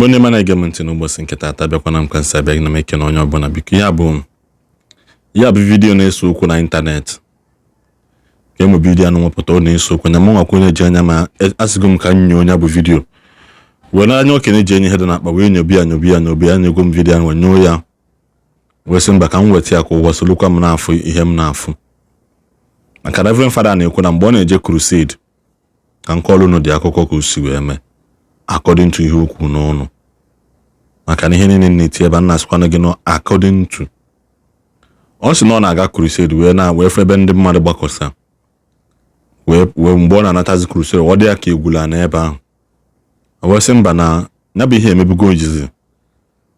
Igbo ndị mana ege m ntị n'ụbọchị nke taata bịakwa na mkwansi abịaghị na meke na onye ọbụla biko ya bụ vidiyo na-eso okwu na ịntanetị ka emu vidiyo anụ nwepụta ọ na-eso okwu na mụ nwakwa onye ji anya ma asịgo m ka nyoo onye bụ vidiyo were anya okenye ji enye ihe dị n'akpa wee nyobi ya nyego m vidiyo ahụ nyoo ya wee sị mba ka m weta ya ka ụwa solukwa m na-afụ ihe m na-afụ maka Reverend Fada na-ekwu na mgbe ọ na-eje crusade ka nkọlụ nụ dị akụkọ ka o si wee mee according to ihe okwu n'ọnụ maka na ihe niile na-eti ebe nna asịkwana gị nọ according to ọ sị na ọ na-aga crusade wee febe ndị mmadụ gbakọsa wee mgbe ọ na-anatazi crusade ọ dị ya ka egwula n'ebe ahụ o wee sị mba na ya bụ ihe emebugo ojizi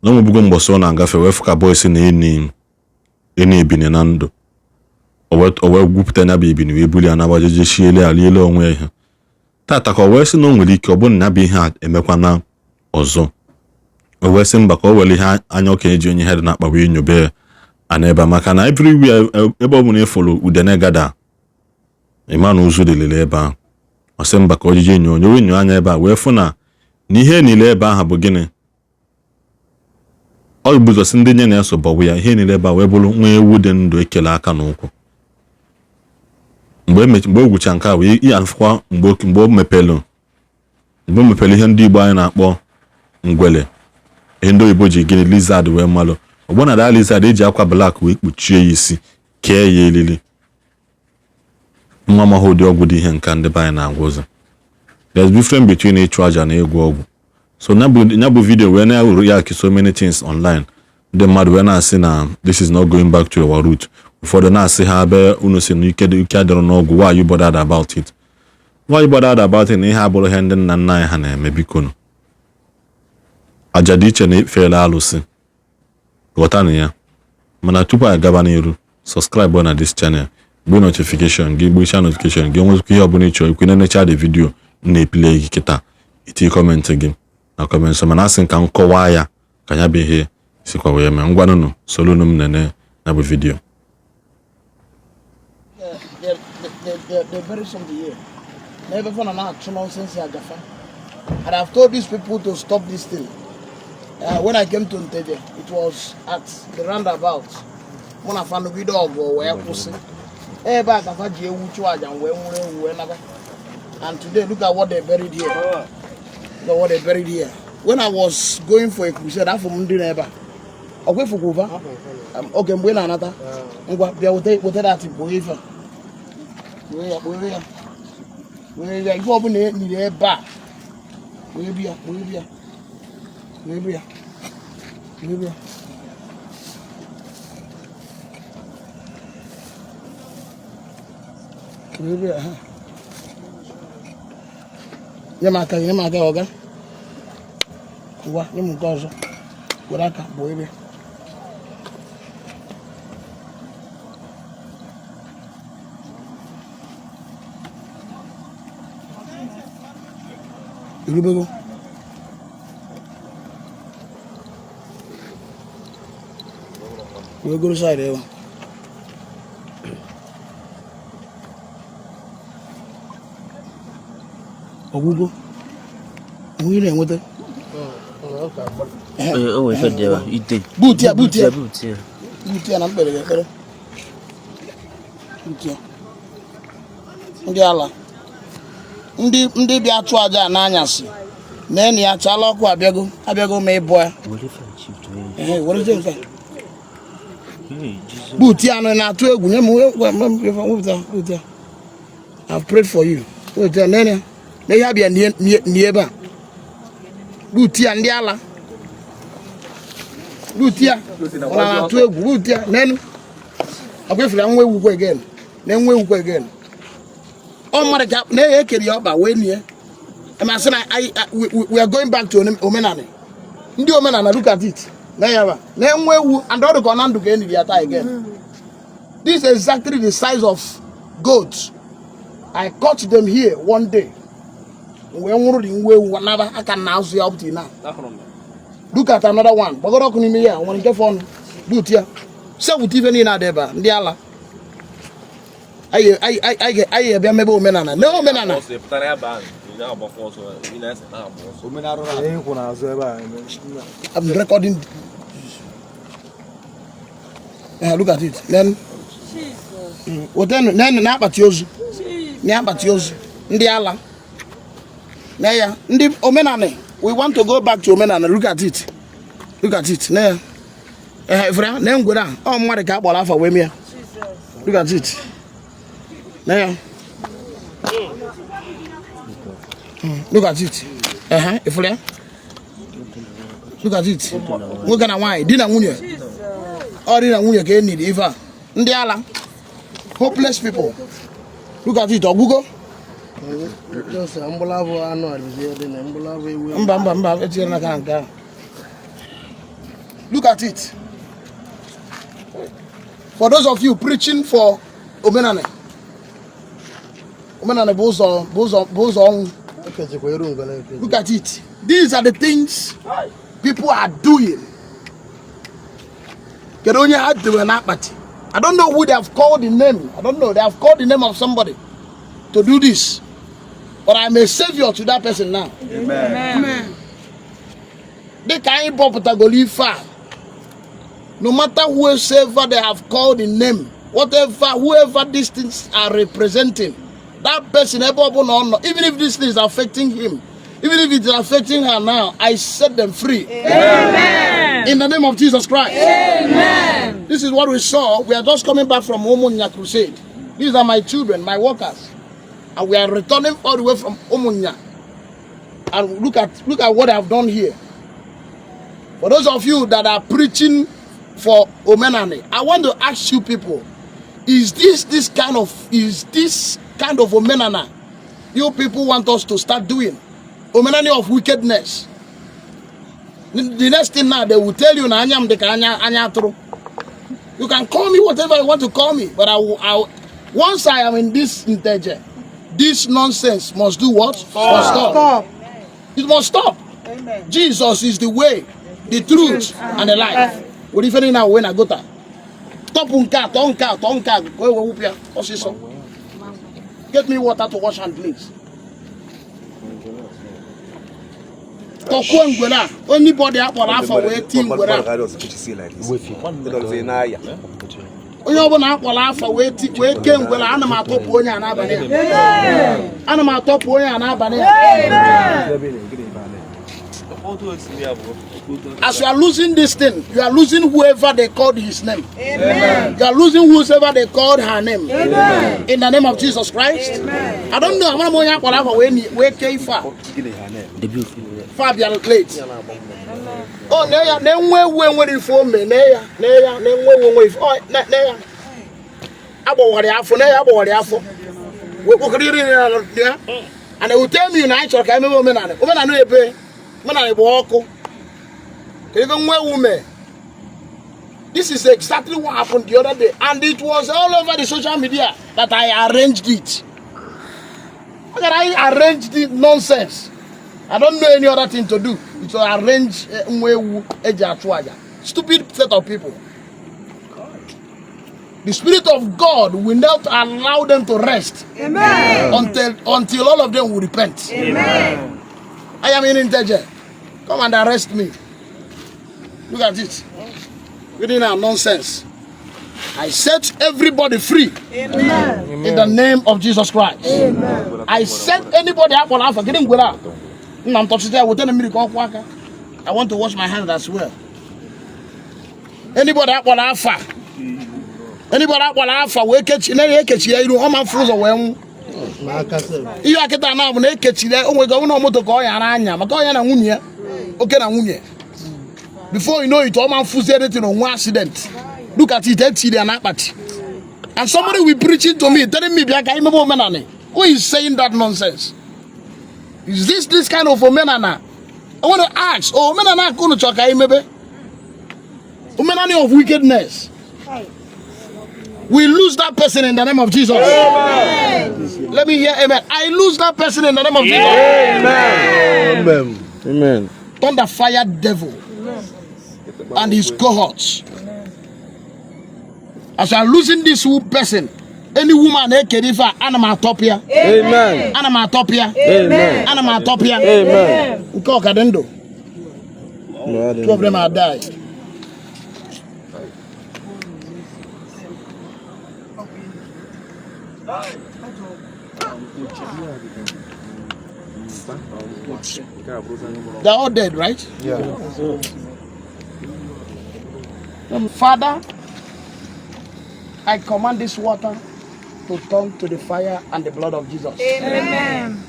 na o mebugo mgbọsị ọ na-agafe wee fụ ka boys na-eni ebini na ndụ o wee gwupụta ya bụ ebini wee buli ya na agbajeje shiele aliele onwe ihe tata ka o wee sị na o nwere ike ọ bụrụ na ya bụ ihe a emekwana ọzọ o wee sị mba ka o were ihe anya okenye ji onye ihe dị na-akpa wee nyobe a n'ebe maka na everywhere ebe ọ bụla ịfụrụ udene gada ịma na ụzụ dịlele ebe ahụ ọ sị mba ka o jije nyo anya ebe a wee fụ na ihe niile ebe ahụ bụ gịnị ọ bụzọsị ndị nye na-eso bọwụ ya ihe niile ebe a wee bụrụ nwa ewu dị ndụ ekele aka n'ụkwụ mgbe o gwucha nke a wee ya afụkwa mgbe o mepere ihe ndị Igbo anyị na-akpọ ngwele ihe ndị oyibo ji gịnị lizard wee malụ ọgbọ na da lizard eji akwa black wee kpuchie ya isi kee ya elili nwa mahụ ụdị ọgwụ dị ihe nka ndị be anyị na-agwụzi there's difference between ịchụ aja na ịgwọ ọgwụ so nya bụ video wee na-ewuru ya so many things online ndị mmadụ wee na-asị na this is not going back to your root ụfọdụ na-asị ha ebe unu si na ike adịrọ n'ọgwụ why you bothered about it na ihe abụrụ ihe ndị nna nna anyị ha na-eme biko aja dị iche na ifeela alụsị ghọta na ya mana tupu anyị gaba n'iru subscribe na this channel gbe notification gị gbe notification gị nwezikwa ihe ọbụla ịchọ ikwu na-enecha the video na-epile gị kịta iti kọmentị gị na kọmentị mana asị ka m kọwaa ya ka ya bụ ihe sikwa wee mee ngwanụnụ solunu m nene na bụ vidio And I've told these people to stop this thing. When I came to Ndi Igbo, it was at the roundabout. When I found the video of where I was and today, look at what they buried here. Look at what they buried here. When I was going for a crusade, I'm from Ndi Igbo. Okay, for Kuva. Okay, I'm going to another. I'm going to that in Boiva. If you open it, you need back. Libya. Yamaka, Oga. What? You must go. Kuraka, boy. Ilubago. We'll go to side there. Ogugo. We didn't with it. Oh, we said there. Bootia. I'm better. Bootia. Ndiala. Ndị bịa atụ aja n'anyasị na enyi ya chala ọkụ abịago ma ịbụ ya buti anụ na-atụ egwu nye m I've prayed for you na ihe abịa n'ebe a buti ya ndị ala buti ya ọ na-atụ egwu buti ya n'enu akwefere nwa ewukwe again na nwa ewukwe again oh my God, we are going back to Omenala. Ndi Omenala, look at it. And all the Gonan to get in the Attire again. This is exactly the size of goats. I caught them here one day. I can now see up to now. Look at another one. But go to me here. When you get on, boot here. So we even in Adeba, Ndiala. I be Omenala. No Omenala. I'm recording. Look at it. Then, well, then, Napatiozu. Napatiozu. Ndi ala. Naya. Ndi Omenala. We want to go back to Omenala. Look at it. Look at it. Naya. Name go down. Oh, my God, what for me? Look at it. Naya. Look at it. Ifre. Look at it. We're gonna why? Dina munye. Or dina munye ke need Eva. Ndi ala. Hopeless people. Look at it. Ogugo. Just ambulavo ano alivyo na ambulavo ewe. Mba eti na kanka. Look at it. For those of you preaching for Omenala. Omenala bozo. Look at it. These are the things people are doing. I don't know who they have called the name. I don't know. They have called the name of somebody to do this. But I'm a savior to that person now. Amen. They can't go far. No matter whoever they have called the name, whoever these things are representing, that person, even if this thing is affecting him, even if it is affecting her now, I set them free. Amen. In the name of Jesus Christ. Amen. This is what we saw. We are just coming back from Omunya Crusade. These are my children, my workers. And we are returning all the way from Omunya. And look at what I have done here. For those of you that are preaching for Omenala, I want to ask you people, is this kind of Omenala you people want us to start doing? Omenala of wickedness. The next thing now, they will tell you, you can call me whatever you want to call me, but once I am in this integer, this nonsense must do what? Must stop. It must stop. Amen. Jesus is the way, the truth, and the life. What if now when I go to get me water to wash hand, please. Anybody up on for waiting with as you are losing this thing, you are losing whoever they called his name. Amen. You are losing whoever they called her name. Amen. In the name of Jesus Christ. Amen. I don't know. I'm not going to where came far. Far beyond late. Oh, neya, then when inform me, neya, and they will tell me in I talk, I remember even women. This is exactly what happened the other day, and it was all over the social media that I arranged it. I arranged the nonsense. I don't know any other thing to do. It's to arrange stupid set of people. The Spirit of God will not allow them to rest. Amen. Until all of them will repent. Amen. I am in integer. Come and arrest me. Look at it. Within our nonsense. I set everybody free. Amen. In the name of Jesus Christ. Amen. I set anybody up on alpha. Get him good out. I want to wash my hands as well. Anybody up on alpha. Anybody up on alpha, we catch you know, all my fools away. You are getting now when they catch you there. Oh, we're going on to go and okay, before you know it, all my fools anything on one accident. Look at it, that's it, and somebody will preach it to me, telling me, who is saying that nonsense? Is this kind of Omenala? I want to ask, Omenala going to talk maybe? Omenala of wickedness. We lose that person in the name of Jesus. Amen. Let me hear amen. I lose that person in the name of Jesus. Amen. Amen. Amen. Thunder fire devil and his cohorts. As you are losing this person, Any woman ekedifa anamatopia. Amen. Anamatopia. Amen. Anamatopia. Amen. Uko kadendo. 2 of them have died. They're all dead, right? Yeah. Father, I command this water to turn to the fire and the blood of Jesus. Amen.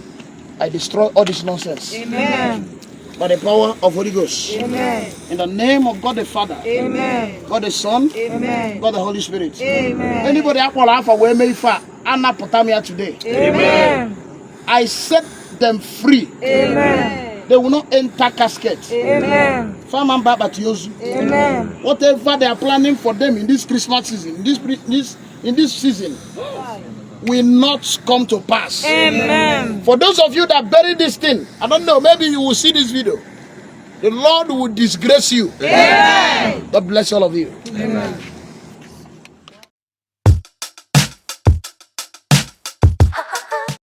I destroy all this nonsense. Amen. By the power of Holy Ghost. Amen. In the name of God the Father. Amen. God the Son. Amen. God the Holy Spirit. Amen. Anybody Alpha where may fa Anna Potamia today. Amen. I set them free. Amen. They will not enter casket. Amen. Amen. Amen. Whatever they are planning for them in this Christmas season, in this season, will not come to pass. Amen. For those of you that bury this thing, I don't know, maybe you will see this video. The Lord will disgrace you. Amen. God bless all of you. Amen.